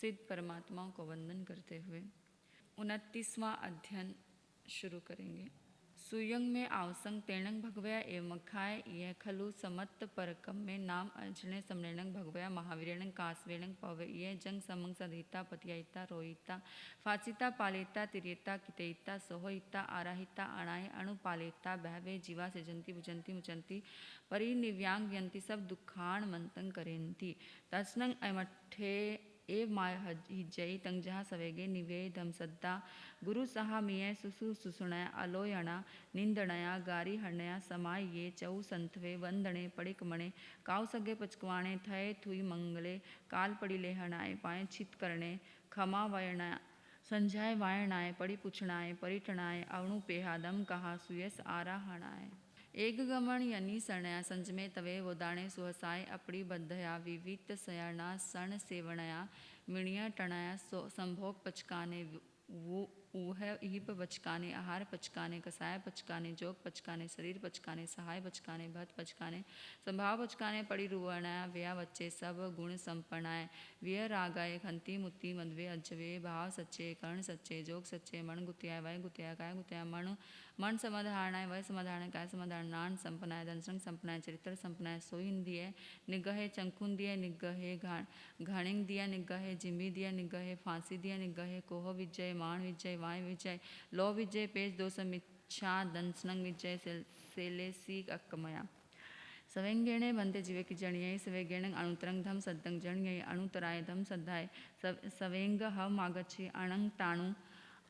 सिद्ध परमात्माओं को वंदन करते हुए 29वां अध्ययन शुरू करेंगे। सुयंग में आवसंग तेणंग भगवया एव मखाय यह खलु समत्त परकम में नाम अर्जने समरणंग भगवया महावीरणंग कासवेणंग पव यह जंग समंग सदहिता पतियायिता रोहिता फासिता पालेता तिरेता कितेयिता सोहिता आराहिता अणाय अणुपालेता बहवे जीवा सृजंती भुजंती मुचंती परिनिव्यांग यंती सब दुखान मंतं करेन्ति तस्नंग अमठे एव माय हिज्जयी तंग सवेगे निवे धमसद्दा गुरु सहा मिय सुसु सुसुणय अलोयणा निंदणया गारी हरणया समाय ये चौ संथवे वंदणे पड़िकमणे काव सगे पचकवाणे थये थुई मंगले काल पड़ी लेहणाय पाए छित करणे खमा वयणा संजाय वायणाय पड़ी पुछणाय परिटणाय अवणु पेहादम कहा सुयस आराहणाय एक गमन यनी सरणया संजमे तवे वोदाणे सुहसाय अपड़ी बद्धया विवित सयणा सण सेवणया मिणिया टणाया संभोग पचकाने ऊह ईप पचकाने आहार पचकाने कसाय पचकाने जोग पचकाने शरीर पचकाने सहाय पचकाने भत पचकाने संभाव पचकाने पड़ी रुवणाया व्यया वच्चे सब गुण संपन्नाय व्यय रागाय खंती मुत्ती मद्वे अज्जवे भाव सच्चे कर्ण सच्चे जोग सच्चे मन गुत्याय वय गुत्याय काय गुत्याय मन समाधारणाय वय समाधारण काय समाधारणान संपन्नाय दंसंग संपन्नाय चरित्र संपन्नाय सोहिंदिय निगहे चंकुन दिय निगहे घाणिंग दिया निगहे जिम्बी दिया निगहे फांसी दिया निगहे कोह विजय मान विजय वाय विजय लो विजय पेज दो समीक्षा दंसनंग विजय सेलेसी अक्कमया सवेंगेणे बनते जीवे की जणिये सवेगेण अणुतरंग धम सद्दंग जणिये अणुतराय धम सद्धाय सवेंग हम आगच्छे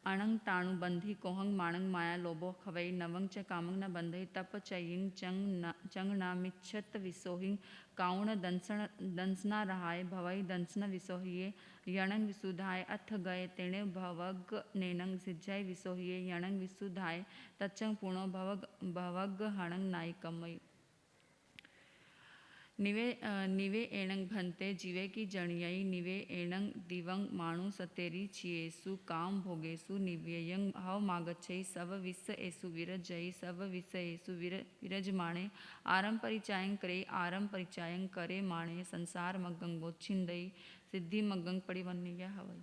अणंग ताणु बंधी कोहंग माणंग माया लोभो खवई नवंग च कामंग न बंधई तप चयिंग चंग न मिच्छत विसोहिंग काउण दंसना रहाय भवई दंसन विसोहिये यणंग विसुधाय अथ गए तेणे भवग नेनंग सिज्जय विसोहिये यणंग विसुधाय तच्चंग पुणो भवग हणंग नायिकमय निवे एणंग भंते जीवे की जणियई निवे एणंग दिवंग माणु सतेरी चियेसु काम भोगेसु निव्ययंग हव मागच्छई सव विस एसु विरजई सव विस एसु विरजमाणे आरम परिचायंग करे आरम परिचायंग करे माणे संसार मग्गंगोच्छिंदई सिद्धि मग्गंग परिवन्निय हवई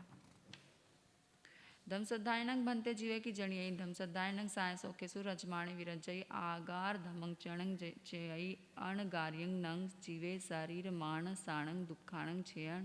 धमसद्धायनंग भंते जीवे की जणियई धमसद्धायनंग साय सोकेसु रजमाणे विरजई आगार धमंग चणंग चेयई अणगार्यंग नंग जीवे शरीर मान साणंग दुखाणंग छेयण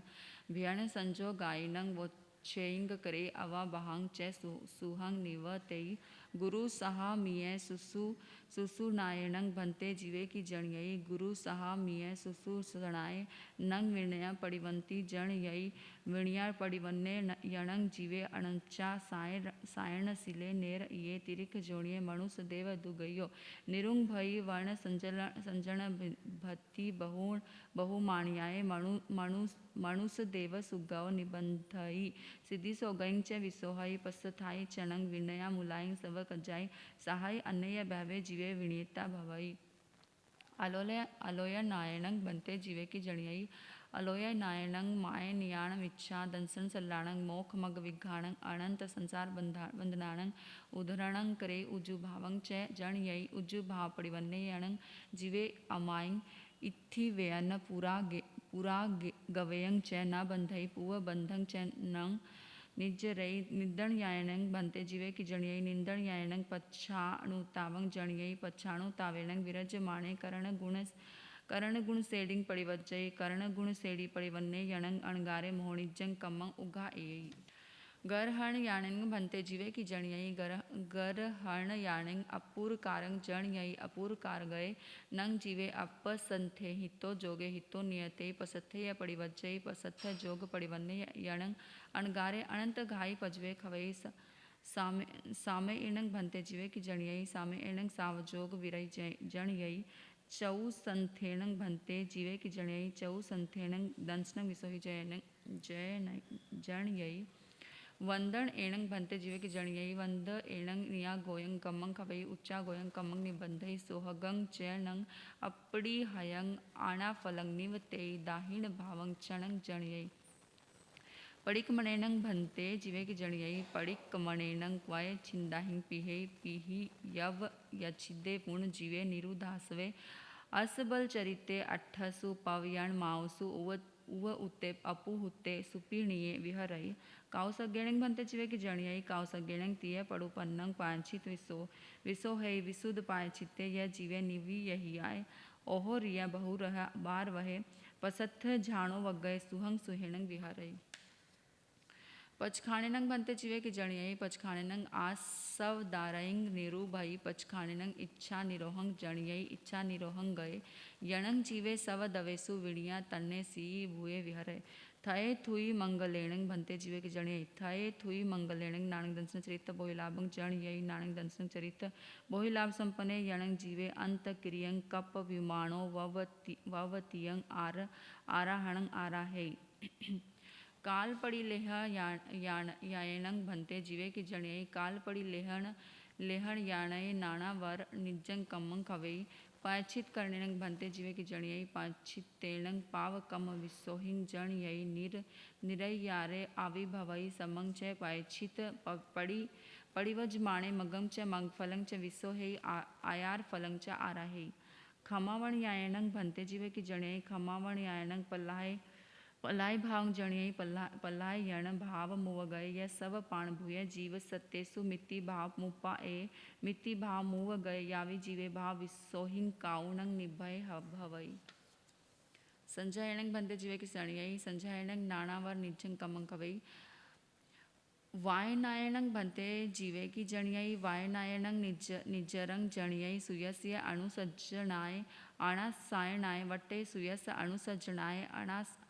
भयण संजो गायनंग वो छेयंग करे अवा बहांग चे सुहंग निवतेई गुरु सहा मिय सुसु नायणंग भंते जीवे की जणियई गुरु सहा मिय सुसु सणाय नंग विणया पड़िवंती जणियई विणया पड़िवन्ने यणंग जीवे अणचा सायण सिले नेर ये तिरिक जोणिये मणुस देव दुगयो निरुंग भई वर्ण संजन भत्ति बहुमाणियाय मणुस देव सुगव निबंधई सिद्धि सोगंग च विसोहई पसथाई चणंग विनया मुलायंग सव कजाई सहाय अन्य बहवे जीवे विनीता भवई अलोय नायणंग बनते जीवे की जणियई अलोय नायणंग माय नियाण मिच्छा दंसन सल्लाणंग मोख मग विघाणंग अनंत संसार बंधनाणंग उधरणंग करे उजु भावंग च जणियई उजु भाव पड़िवन्ने यणंग जीवे अमायंग इत्थि वेयन पूरा गवयंग च न बंधई पुव बंधंग च नंग निज रई निंदण यायणंग भंते जीवे की जणियई निंदण यायणंग पच्छाणुतावंग जणियई पच्छाणुतावेणंग विरज माणे करण गुण सेडिंग पड़िवज्जई करण गुण सेडी पड़िवन्ने यणंग अणगारे मोहनिजंग कमंग उगा एयई गरहण याणंग भंते जीवे की जणियई गरहण याणंग अपूर कारंग जणियई अपूर कार गए नंग जीवे अप संथे हितो जोगे हितो नियते पसथे य पड़िवज्जई पसथ जोग पड़िवन्ने यणंग अणगारे अनंत घाई पजवे खवई सामे इणंग भंते जीवे की जणियई सामे इणंग सावजोग विरई जणियई चौ संथेणंग भंते जीवे की जणियई चौ संथेणंग दंसनंग विसोही जणियई वंदन एणंग भंते जीवे की जणियई वंद एणंग निया गोयंग कमंग खवई उच्चा गोयंग कमंग निबंधई सोहगंग चेणंग अपड़ी हयंग आना फलंग निवतेई दाहिण भावंग चणंग जणियई पड़िकमणेनंग भंते जीवे की जणियई पड़िकमणेनंग वय छिंदाहिंग पीही यव यछिदे पुण जीवे निरुदासवे असबल चरिते अठसु पवयण मावसु उव उते अपु हुते सुपीणीये विहरई काउसगेणंग भंते चिवे की जणियई काउसगेणंग तिय पड़ुपन्नंग पांचित विसो है विशुद्ध पायचिते यह जीवे निवि यही आय ओहो रिया बहु रहा बार वहे पसथ झाणो वगय सुहंग सुहेणंग विहरई पचखाणेनंग भंते चिवे की जणियई पचखाणेनंग आसव दारइंग निरु भई पचखाणेनंग इच्छा निरोहंग जणियई इच्छा निरोहंग गए यणंग जीवे सव दवेसु विणिया तन्ने सी भूये विहरे थये थुई मंगलेणंग भंते जीवे की जणियई थये थुई मंगलेणंग नानक दंसन चरित बोहिलाभंग जणियई नानक दंसन चरित बोहिलाभ संपन्ने यणंग जीवे अंत क्रियंग कप विमाणो ववतियंग आराहणंग आराहे काल पड़ी लेह यायणंग भंते जीवे की जणियई काल पड़ी लेहण याणय नाना वर निजंग कमंग खवेई पायछित करनेनंग भंते जीवे की जणियई पायछित तेणंग पाव कम विसोहिंग जणियई निरय यारे आविभवई समंग च पायछित पड़िवज माणे मगम च मंगफलंग च विसोहेई आयार फलंग च आराहेई खमावण यायणंग भंते जीवे की जणियई खमावण यायणंग पल्लाय भाव जणियई पल्लाय यण भाव मुव गए यह सब पाण भूय जीव सत्यसु मिति भाव मुपा ए मिति भाव मुव गए यावी जीवे भाव विसोहिंग काउणंग निभय भवई संजयणंग भंते जीवे की सणियई संजयणंग नानावर निजंग कमंग कवई वायनायणंग भंते जीवे की जणियई वायनायणंग निजरंग जणियई सुयस्य अणुसज्जनाय आणासायणाय वट्टे सुयस अणुसज्जनाय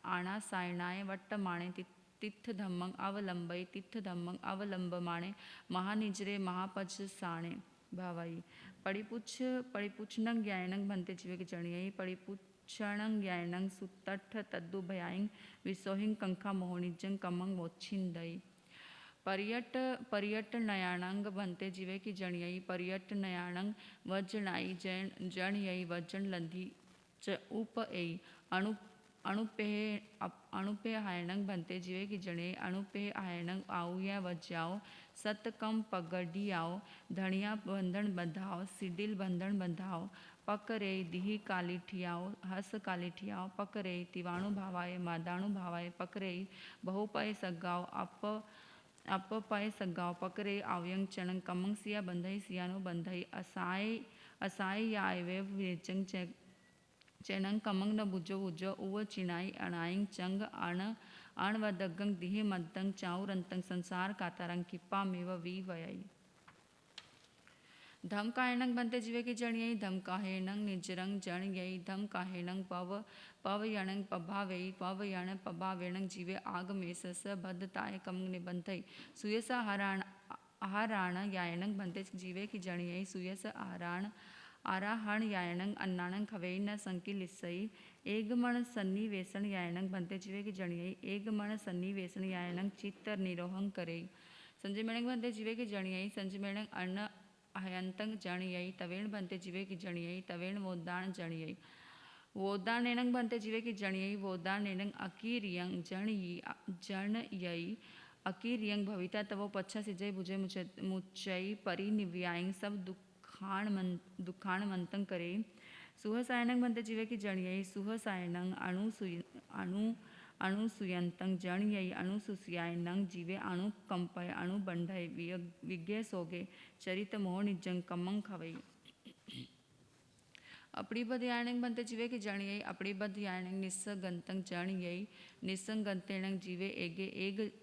आणासायणाय वट्ट माणे तिथ धम्मंग अवलंबई तिथ धम्मंग अवलंब माणे महानिजरे महापज साणे भावई पड़िपुच्छनंग यायणंग भंते जीवे की जणियई पड़िपुच्छनंग यायणंग सुतठ तद्दु भयाइंग विसोहिंग कंखा मोहनिजंग कमंग मोच्छिंदई पर्यट नयाणंग भंते जीवे की जणियई पर्यट नयाणंग वजनाई जणियई वजन लंधी च उप एई अणुपेह हायणंग भंते जीवे की जणियई अणुपेह हायणंग आउया वज्याओ सत कम पगडियाओ धनिया बंधन बंधाओ सिडिल बंधन बंधाओ पकरे दिही कालिठियाओ हस कालिठियाओ पकरे तिवाणु भावाय मादाणु भावाय पकरे बहुपय सगाओ अप पय सगाओ पकरे आव्यंग चनंग कमंग सिया बंधई सियानो बंधई असाय यायवे वेचंग चेनंग कमंग न बुजो उव चिनाई अणाइंग चंग अणवदगंग दिहे मद्दंग चाउरंतंग संसार कातारंग किप्पा मेव वी वयई धम काहेणंग भंते जीवे की जणियई धम काहेणंग निजरंग जणियई धम काहेणंग पव यणंग पभावेई पव यण पभावेणंग जीवे आग मेसस बद्धताय कमंग निबंधई सुयसा आहाराण यायणंग भंते जीवे की जणियई सुयस आराहण यायणंग अन्नाणंग खवेई न संकी लिस्सई एगमण सन्निवेशन यायणंग भंते जीवे की जणियई एगमण सन्निवेशन यायणंग चित्त निरोहंग करेई संजय मेणंग भंते जीवे की जणियई संजय मेणंग अन्न हयंतंग जणियई तवेण भंते जीवे की जणियई तवेण वोदान जणियई वोदान नेणंग भंते जीवे की जणियई वोदान नेणंग अकीरियंग जणयई अकीरियंग भविता तवो पच्छा सिजय भुजय मुचई परि निव्यायंग सब दुखाण मंतंग करे सुहसायणंग भंते जीवे की जणियई सुहसायणंग अणुसुयंतंग जणियई अणुसुसियायणंग जीवे अणु कंपय अणु बंधय विज्ञ सोगे चरित मोह निजंग कमंग खवई अपड़ीबद्ध यायणंग भंते जीवे की जणियई अपड़ीबद्ध यायणंग निस्संगंतंग जणियई निस्संगंतेणंग जीवे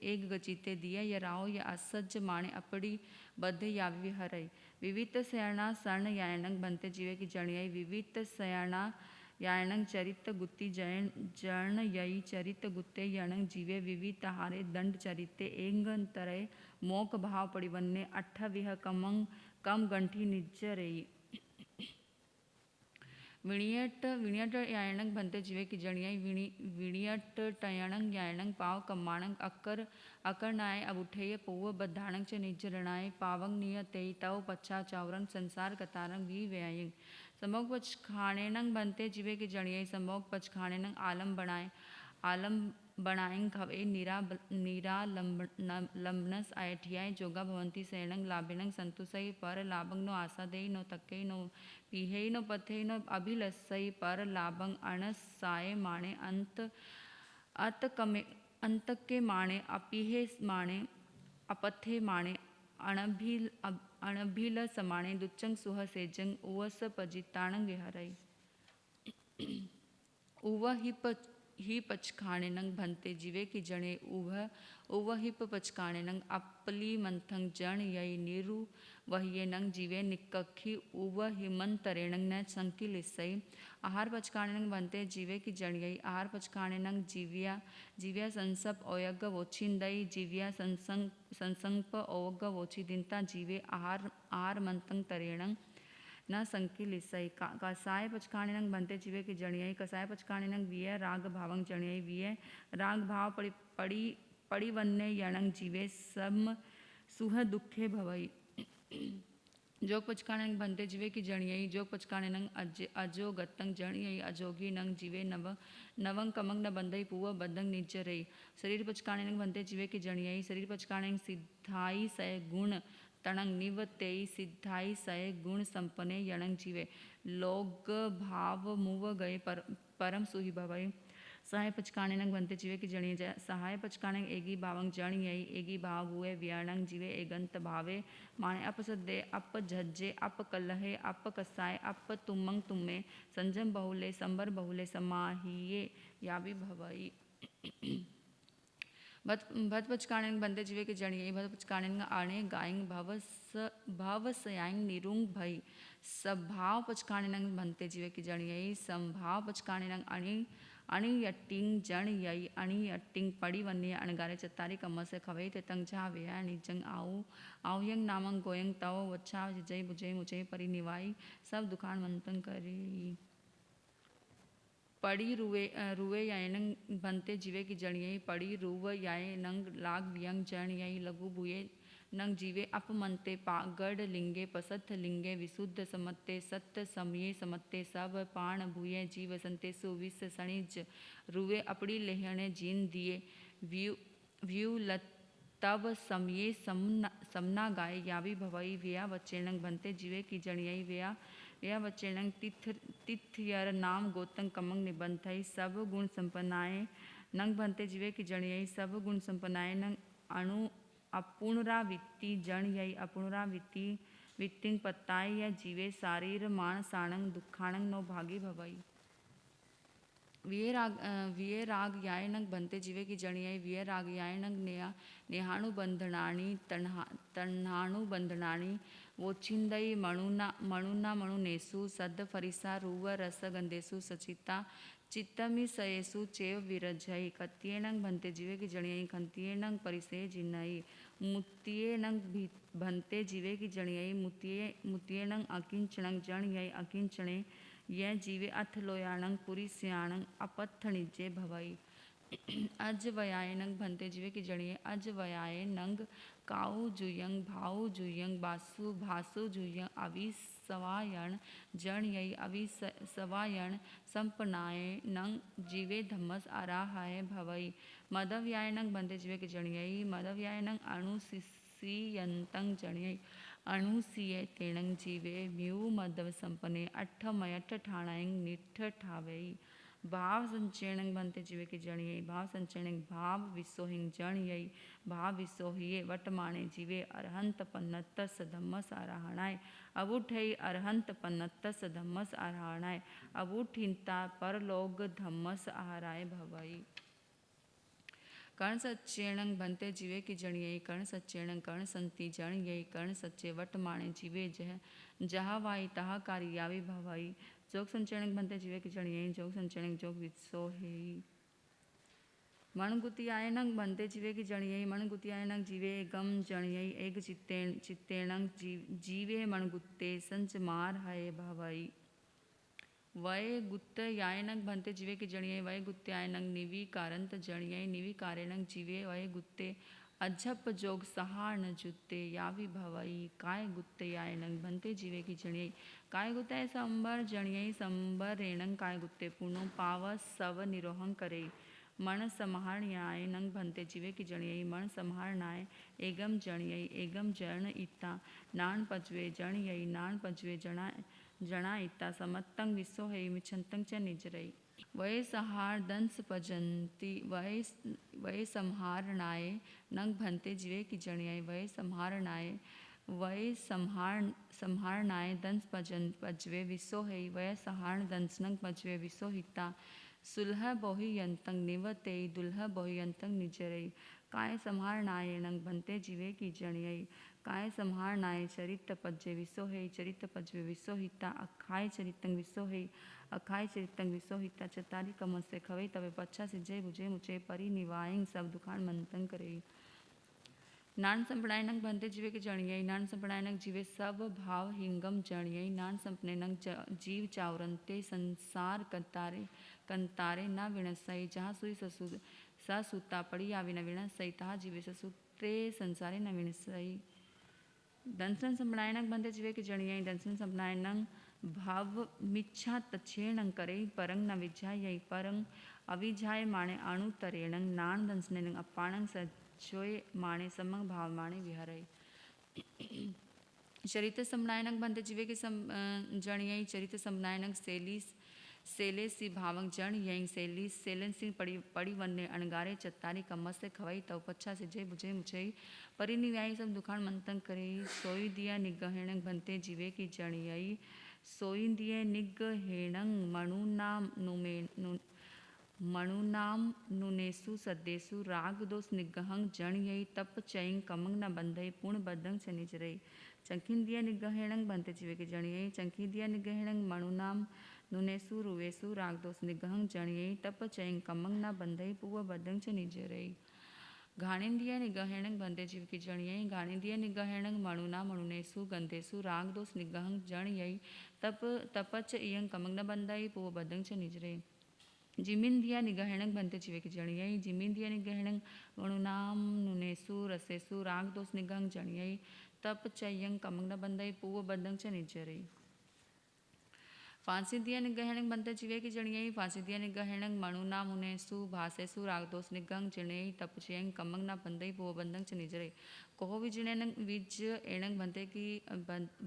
एग गचिते दिया यराओ या असज्ज माणे अपड़ी बद्ध यावि हरई विवित सयणा सर्ण यायणंग भंते जीवे की जणियई विवित सयणा यायणंग चरित गुत्ती जणयई चरित गुत्ते यणंग जीवे विवित हारे दंड चरिते एंगंतरय मोक भाव पड़िवन्ने अट्ठविह कम गंठी निज्जरेई विणियट यायणंग भंते जीवे की जणियई विणियट टयणंग यायणंग पाव कम्माणंग अकर नाय अबुठेय पुव बद्धाणंग च निज्जरणाय पावंग नियतेई तव पच्छा चावरंग संसार कतारंग वी व्ययंग संभोग पचखाणेनंग भंते जीवे की जणियई संभोग पचखाणेनंग आलम बनाएंग खवे निरालंबनस आयठियाय जोगा भवंती सेणंग लाभिनंग संतुसई पर लाभंग नो आसादेई नो तक्केई नो पीहेई नो पथेई नो अभिलसई पर लाभंग अणसाय माणे अंतके माणे अपिहे माणे अपथे माणे अणभिल समाणे दुच्चंग सुह सेजंग उवस पजिताणंग विहरई उव ही पचखाणेनंग भंते जीवे की जणे उव हिप पचखाणेनंग अपली मंथंग जण यई नीरु वहियेनंग जीवे निकखी उव हिमंतरेणंग न संकी लिसई आहार पचखाणेनंग भंते जीवे की जण यई आहार पचखाणेनंग जीव्या संसप ओयग वोचिंदई जीव्या संसंप ओवग वोचिदिंता जीवे आहार मंतंग तरेणंग न संकी लिसई कसाय पचखाणेनंग भंते जीवे की जणियई कसाय पचखाणेनंग विय राग भावंग जणियई विय राग भाव पड़ी वन्ने यणंग जीवे सम सुह दुखे भवई जोग पचखाणेनंग भंते जीवे की जणियई जोग पचखाणेनंग अजो गतंग जणियई अजोगी नंग जीवे नवंग कमंग न बंधई पुव बदंग निजरई शरीर पचखाणेनंग भंते जीवे की जणियई शरीर पचखाणेनंग सिद्धाई सय गुण तणंग निवतेई सिद्धाई सय गुण संपने यणंग जीवे लोग भाव मुव गए परम सुही भवई सहाय पचखाणेनंग भंते जीवे की जणिय सहाय पचखाणेनंग एगी भावंग जणियई एगी भाव हुए व्याणंग जीवे एगंत भावे माने अप सद्दे अप झज्जे अप कलहे अप कसाय अप तुमंग तुमे संजम बहुले संबर बहुले समाहिये यावी भवई भत पचखाणेनंग भंते जीवे की जणियई भत पचखाणेनंग आणे गायंग भव सयांग निरुंग भई सभाव पचखाणेनंग भंते जीवे की जणियई संभाव पचखाणेनंग अणि यट्टिंग जण यई अणि यट्टिंग पड़ी वन्य अणगारे चतारी कमस खवई तेतंग झा वेया निजंग आउयंग नामंग गोयंग तव वच्छा जिजई बुजई मुझे परि निवाई सब दुखान मंतन करी पड़ी रुवे यायनंग भंते जीवे की जणियई पड़ी रुव यायनंग लाग वियंग जण यई लघु बुये नंग जीवे अपमंते गढ़ लिंगे पसथ लिंगे विशुद्ध समत्ते सत्य समये समत्ते सब पाण भूये जीव संते सुविस सणिज रुवे अपड़ी लेहणे जीन दिए व्यू तव समये समना गाय यावी भवई व्यया वच्चेणंग भंते जीवे की जणियई व्यया वच्चेणंग तिथयर नाम गोतंग कमंग निबंधई सब गुण संपन्नाए नंग भंते जीवे की जणियई सब गुण संपन्नाए नंग अणु अपुनरावित्ति जण यई अपुनरावित्ति वित्तिंग पत्ताय या जीवे शारीर मान साणंग दुखाणंग नो भागी भवई विये राग यायनंग भंते जीवे की जणियई विये राग यायनंग नेहाणु बंधनाणी तन्हाणु बंधनाणी वोचिंदई मणुना मणुनेसु सद फरिसा रुव रस गंधेसु सचिता चित्तमि सयेसु चेव विरजई कत्येनंग भंते जीवे की जणियई खंतियेनंग परिसे जिनई मुत्तियेनंग भंते जीवे की जणियई मुत्तियेनंग अकिंचनंग जण यई अकिंचने यह जीवे अथ लोयाणंग पुरी स्याणंग अपत्थ निजे भवई अज वयायनंग भंते जीवे की जणिये अज वयाय नंग काऊ जुयंग भाऊ जुयंग भासु जुयंग अवि सवायण जण यई अवि सवायण संपनाय नंग जीवे धम्मस आराहाय भवई मदव्यायनंग भंते जीवे की जणियई मदव्यायनंग अणुसियंतंग जणियई अणुसिये तेणंग जीवे म्यू मदव संपने अट्ठ मयठ ठाणायंग निठ ठावेई भाव संचेणंग भंते जीवे की जणियई भाव संचेणंग भाव विसोहिंग जण यई भाव विसोहिये वटमाणे जीवे अरहंत पन्नतस धम्मस आराहणाय अबूठई अरहंत पन्नतस धम्मस आराहणाय अबूठिंता परलोग धम्मस आहाराय भवई कर्ण सच्चेणंग भंते जीवे की जणियई कर्ण सच्चेणंग कर्ण संति जण यई कर्ण सच्चे वटमाणे जीवे जहा वाई तहा कार्यावी भवई जोग संचेणंग भंते जीवे की जणियई जोग संचेणंग जोग वित्सोहेई मणगुतियायनंग भंते जीवे की जणियई मणगुतियायनंग जीवे गम जणियई एग चित्तेणंग जीवे मणगुत्ते संच मार हय भवई वय गुत्त यायनंग भंते जीवे की जणियई वय गुत्त्यायनंग निवि कारंत जणियई निवि कारेणंग जीवे वय गुत्ते अझप जोग सहाण जुत्ते यावी भवई काय गुत्ते यायनंग भंते जीवे की जणियई काय गुत्ते संबर जणियई संबर रेणंग काय गुत्ते पुनो पाव सव निरोहं करे मण समाहरण्याय नंग भंते जीवे की जणियई मण समाहरणाय एगम जणियई एगम जण इत्ता नान पजवे जण यई नान पजवे जणा इत्ता समत्तंग विसोहेई मिछंतंग च निजरई वै संहार दंस भजंती वै संहारणाय नंग भंते जीवे की जणियाय वै संहारणाय दंस भजवे विसो है वै संहार दंस नंग भजवे विसो हिता सुलह बोहि यंतंग निवते दुल्ह बोहि यंतंग निजरई काय संहारणाय नंग भंते जीवे की जणियाई काय संहारणाय चरित पज्जे विसो है चरित पज्वे विसो हिता अखाय चरितंग विसो है अखाय चरितंग विसो हिता चतारी कमल से खवे तवे पच्छा सिजय बुझे मुझे परि निवाइंग सब दुखान मंतंग करे नान संपणायनंग भंते जीवे के जणियई नान संपणायनंग जीवे सब भाव हिंगम जणियई नान संपनेनंग जीव चावरंते संसार कंतारे न विणसई जहाँ सुई ससूता पड़ी आवी न विणसई तहाँ जीवे ससूते संसारे न विणसई दंसन संपणायनंग भंते जीवे के जणियई दंसन संपणायनंग भाव मिच्छा तछेणंग करे परंग न विझाय परंग अविझाय माणे अणु तरेणंग नान दंसनेनंग अपाणंग सजोय माणे समंग भाव माणे विहरई चरित संपणायनंग भंते जीवे के जणियई चरित संपणायनंग सेले सी भावंग जण यंग सेलन सिंह पड़ी वन्ने अणगारे चत्तारी कमस से खवई तव पच्छा से जय बुझे मुझे परिनिव्यायी सब दुखान मंतंग करे सोई दिया निगहेणंग भंते जीवे की जणियई सोई दिए निगहेणंग मणुनाम नुनेसु सद्देसु राग दोष निगहंग जण यई तप चयंग कमंग न बंधई पूर्ण बदंग शनिचरई चंखिन दिया निगहेणंग भंते जीवे के जणियई चंखी दिया निगहेणंग मणुनाम नुनेसु रुवेसु राग दोष निगहंग जण यई तप चयंग कमंग न बंधई पूर्ण बदंग शनिचरई घाणिंदिया निगहेणंग भंते जीव की जणियई घाणिंदिया निगहेणंग मणुना मणुनेसु गंधेसु राग दोष निगहंग जण यई तपच इयंग कमंग न बंधई पूर्ण बदंग शनिचरई जिमिंदिया निगहेणंग भंते जीवे की जणियई जिमिंदिया निगहेणंग मणुनाम नुनेसु रसेसु राग दोष निगहंग जणियई तप चयंग कमंग न बंधई पूर्ण बदंग शनिचरई फांसी दिया निगहेणंग भंते जीवे की जणियई फांसी दिया निगहेणंग मणुना मुनेसु भासेसु रागदोष निगहंग जणियई तपचयंग कमंग न बंधई भो बंधंग च निजरई कोहो विज एणंग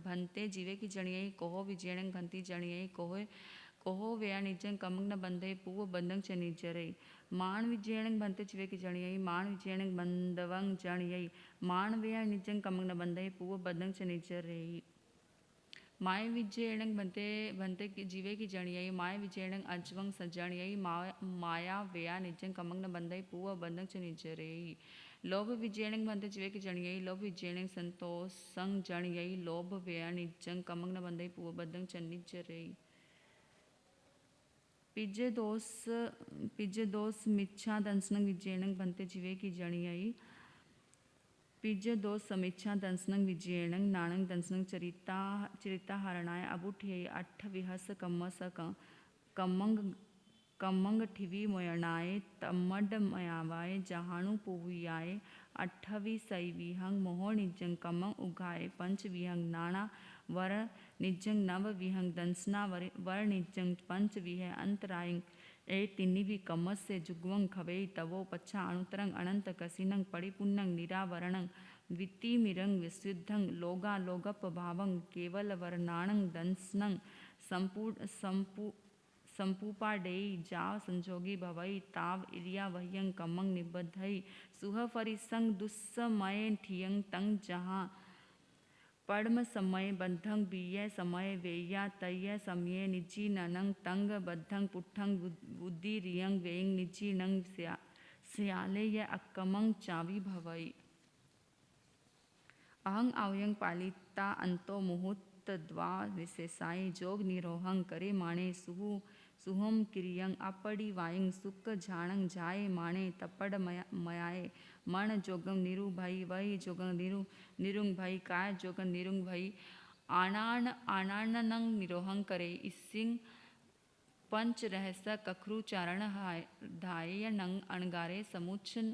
भंते जीवे की जणियई कोहो विजयणंग भंती जणियई कोहो व्यय निजंग कमंग न बंधई पूव बंधंग च निजरई माण विजयणंग भंते जीवे की जणियई माण विजयणंग बंधवंग जणियई माण व्यय निजंग कमंग न बंधई पूव बंधंग च निजरई माय विजयणंग भंते जीवे की जणियई माय विजयणंग अजवंग सजणियई माया व्यया निजंग कमंग न बंधई पूव बंधंग च निजरई लोभ विजयणंग भंते जीवे की जणियई लोभ विजयणंग संतोष संग जणियई लोभ व्यय निजंग कमंग न बंधई पूव बंधंग च निजरई पिजे दोष मिच्छा दंसनंग विजयणंग भंते जीवे की जणियई पिजे दोष समीक्षा दंसनंग विजयणंग नाणंग दंसनंग चरिता हरणाय अबुठेय अठ विहस कम्मस कमंग ठिवी मोयणाय तमड मयावाय जहाणु पुवियाय अठवी सई विहंग मोह निजंग कमंग उगाए पंच विहंग नाणा वर निजंग नव विहंग दंसना वर निजंग पंच विह अंतरायंग ए तिन्नी भी कमस से जुगवंग खवेई तवो पच्छा अणुतरंग अनंत कसिनंग परिपुन्नंग निरावरणंग वित्तिमिरंग विशुद्धंग लोगा लोगप भावंग केवल वरनाणंग दंसनंग संपूपाडेई जाव संजोगी भवई ताव इरिया वह्यंग कमंग निबद्धई सुह फरिसंग दुस्समय ठियंग तंग जहाँ पद्म समय बद्धंग बीय समय वेया तय समय निजी ननंग तंग बद्धंग पुठंग बुद्धि रियंग वेंग निजी नंग स्याले य अक्कमंग चावी भवई अहंग आवयंग पालिता अंतो मुहूर्त द्वा विशेषाय जोग निरोहंग करे माणे सुहम किरियंग अपड़ी वायंग सुक झाणंग जाए माणे तपड़ मयाए मण जोगम निरु भई वही जोगम निरुंग भई काय जोगम निरुंग भई आनानंग निरोहंग करे इसिंग पंच रहस्य कखरु चारण धाय नंग अणगारे समुचन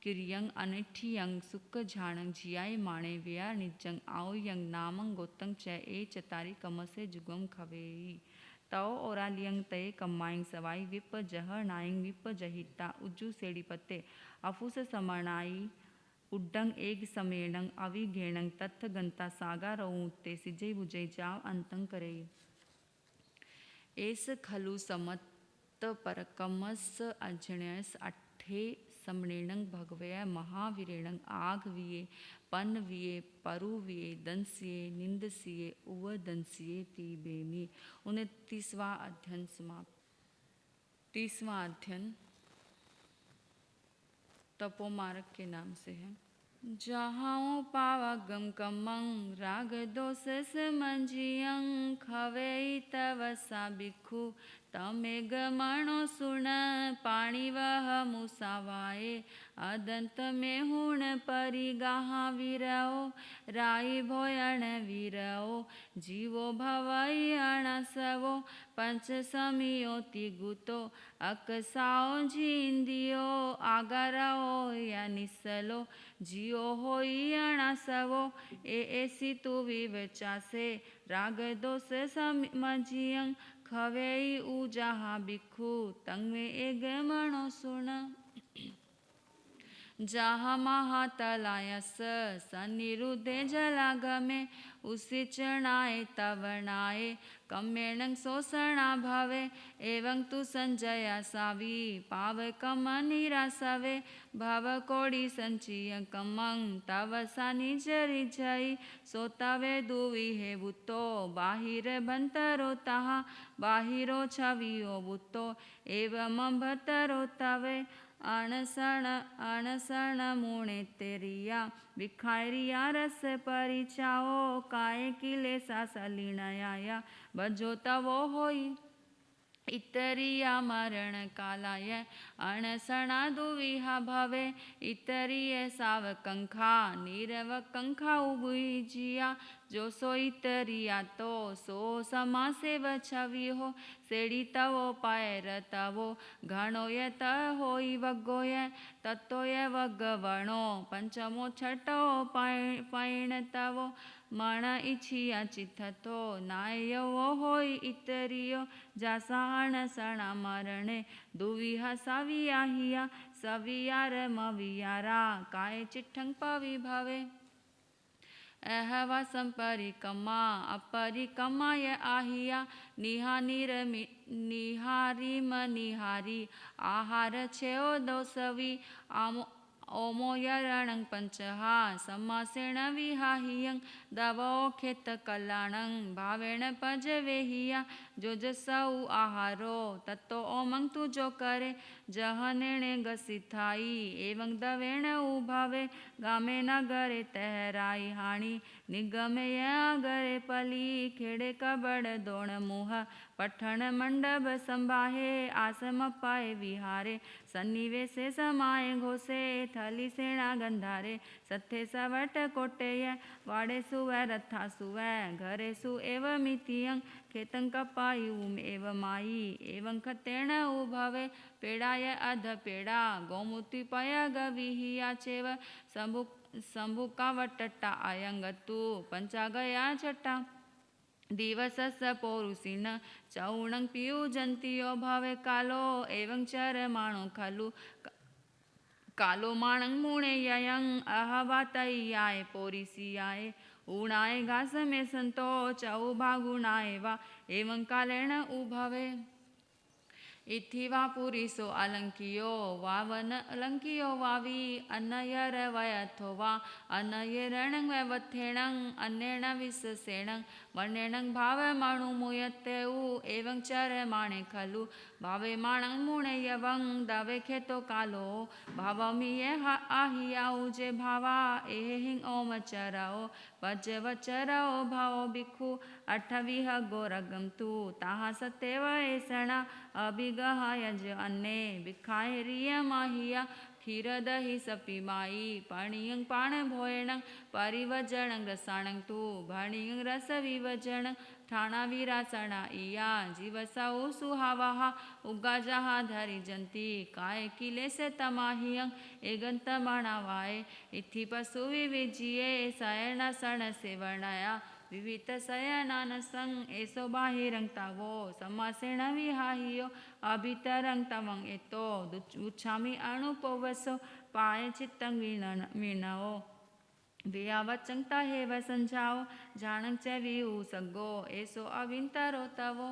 किरियंग अनिठियंग सुक झाणंग जियाय माणे व्यय निजंग आओयंग नामंग गोतंग च ए चतारी कमसे जुगम खवेई तव ओरालियंग तय कमायंग सवाई विप जह नायंग विप जहिता उज्जू सेड़ी पत्ते अफुस समणाई उड्डंग एक समेणंग अवि घेणंग तत्थ गंता सागा रऊते सिजय बुजय जाव अंतंग करे एस खलु समत परकमस अज्ञयस अट्ठे समणेणं भगवय महावीरेणं आघविये पन्नविये परुविये दंसिये निंदसिये उवदंसिये तीबेमी। 29वां अध्ययन समाप्त। 30वां अध्ययन तपोमार्ग के नाम से है। जहाँ पावगम कमं राग दोष समंजियं खवे तव सा भिक्षु तमे गमणो सुन पाणी वह मुसावाए अदंत में हुण परिगाहा वीरओ राई भोयण वीरओ जीवो भवई अणसवो पंच समियोति गुतो अकसाओ झिंदियो आगराओ या निसलो जियो होई अणसवो ऐसी तु विवचासे राग दोष समजियं खवेई उजहा भिक्षु तंगमे एग मणो सुन। जहाँ महातलायस सन्निरुद्धे जलागमे उसी चरणाए तवनाए कम्मेणं शोषणा भवे एवं तु संजया सावी पावकम निरासवे भव कोड़ी संचिय कमं तव सा निजरि जई सोतावे दुवी हे बुतो बाहिर बंतरो तहा बाहिरो छवियो बुतो एवं भतरो तवे अणसण मुणे तेरिया भिखारिया रस परिचाओ काय किले सा सलीणया बजो तवो होई इतरिया मरण कालाय अणसणा दुविहा भवे इतरिय सावकंखा नीरवकंखा उबुजिया जो सो इतरिया तो सो समासेव छवि हो सेड़ी तवो पायर तवो घणोय त होई वगोय तत्तोय वगवणो पंचमो छठो पैण तवो मण इच्छिया चिथतो नायवो होई इतरियो जासा अणसणा मरणे दुविहा साविया हिया सवियार मवियारा काय चिठ्ठं पवि भवे अहवा संपरिकमा अपरिकमाय आहिया निहारिम निहारी आहार छेओ दोसवी ओमो यरणं पंचहा समासेण विहाहियं दवो खेत कल्याणं भावेण पजवेहिया जो जसऊ आहारो तत्तो ओमं तु जो करे जहनेणे गसिथाई एवं दवेण उभावे गामे नगरे तहराई हाणी निगमे गरे पली खेड़े कबड़ दोण मुह पठण मंडप संभाहे आसम पाए विहारे सन्निवेशे समाये घोषे थली सेना गंधारे सत्थे सवट कोटेय वाड़े सुवै रथा सुवै घरे सु एव मितियं खेतं कपायुम एव माई एवं खतेण उभवे पेड़ाय अध पेड़ा गोमुति पयग विहिया चेव शंभुकावटट्टा अयंगतु पंचागया छट्टा दिवसस पौरुषिन चौणं पीयुजन्तियो भवे कालो एवं चरमाणो खलु कालो माणं मुणे ययं अहवातयाय पौरिसियाय उणाय घास में संतो चौ भागुणाय वा एवं कालेण उभवे इति वा पुरिसो अलंकियो वावन अलंकियो वावी अनयर वयथो वा अनयरणं वैवथेणं अन्येण विशसेणं वर्णेणं भावमणुमुयतेउ एवं चरमाणे खलु भावे माणं मुणे यवं दवे खेतो कालो भावमिये आहियाउ जे भावा एहिं ओम चरओ वचरओ भावो भिक्षु अठविह गोरगम तु ताहा सतेव एषणा अभिगहायज अन्ने भिखारिय माहिया खीर दही सपीमाई पणियं पाण भोयणं परिवजणं रसाणं तु भणियं रस विवजणं ठाणा विरासणा इया जीवसाउ सुहावाहा उगा जहा धरि जंती काय किले से तमाहियं एगंत मणावाए इथि पशु विविजिये सयन सण सेवणया विवित शयनान संग एसो बाहिरं तावो समासेण विहाहियो अभितरं तवं एतो उच्छामि अणुपवसो पाय चित्तं विनओ वियावचं तहेव संझाओ जानं च विहु सगो एसो अविंतरो तवो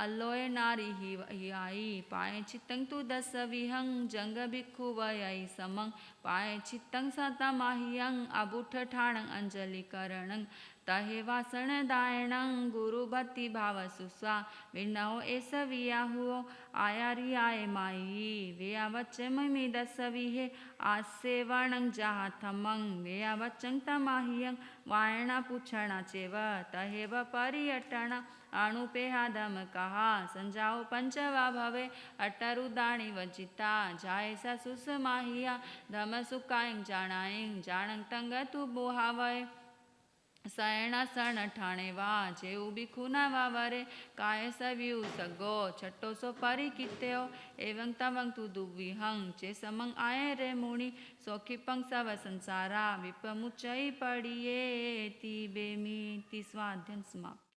अल्लोय नारी ही आई पाए चित्तं तु दस विहंग जंग भिक्खु वयई समंग पाए चित्तं सता माहियं अबुठ ठाणं अंजलि करणं तहे वासण दायणं गुरु भक्ति भाव सुस्वा विनहो एस विया हुओ आया रियाए माई वेया वच्चे ममी दस विहे आसे वर्णं जहा थमंग वेया वच्चंग तमाहियं वायणा पुछणा चेव तहेव परियटणा अणुपेहादम कहा संजाओ पंचवा भवे अटरुदाणी वचिता जाय सा सुस माहिया धम सुकायं जाणायं जाणं तंग तु बोहावय सयणा सण ठाणे वा जेऊ बिखुना वावरे काय सवियु सगो छट्टो सो परि कित्यो एवं तवंग तु दुविहंग चे समंग आए रे मुनि सौखिपंग सव संसारा विपमुचई पड़िए ती बेमी 30वां अध्ययन समाप्त।